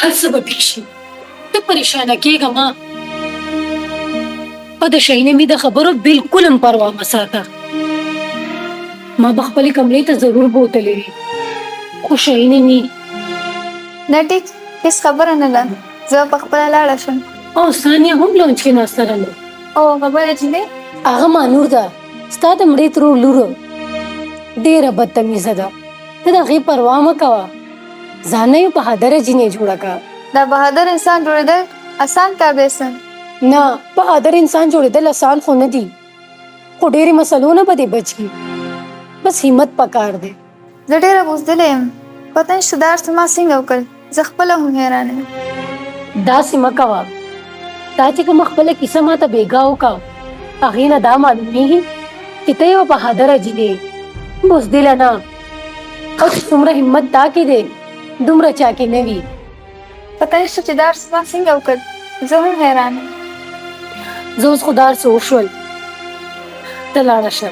هر څه به پېښ شي ته پریشانه کېږه ما په د شاهینې مې د خبرو بلکل هم پروا مه ساته ما به خپلې کمرې ته ضرور بوتلې وي خو شاهینې مې نه ټیک هیڅ خبره نه ده زه په خپله لاړه شم او ثانیه هم لونچ کې ناسته راله او خبره چې دی هغه مانور ده ستا د مړې ترور لور ډېره بدتمیزه ده ته د هغې پروا مه کوه ځان نه یو بهادره جینۍ جوړه کړه دا بهادر انسان جوړېدل اسان کار دی سن نه بهادر انسان جوړېدل اسان خو نه دي خو ډېرې مسلو نه به دې بچ کي بس همت پکار دی زه ډېره بوزدلې یم پته نشته دا هر څه ما څنګه وکړل زه خپله هم حیرانه یم داسې مه کوه تا چې کومه خپله کیسه ماته بېګا وکړه هغې نه دا معلومېږي چې ته یوه بهادره جینۍ بزدله نه او چې څومره همت تا کې دی دومره چا کې نه وي پته نشته چې دا هر څه ما څنګه وکړل زه هم حیرانه یم زه اوس خو دا هر څه وشول ته لاړه شه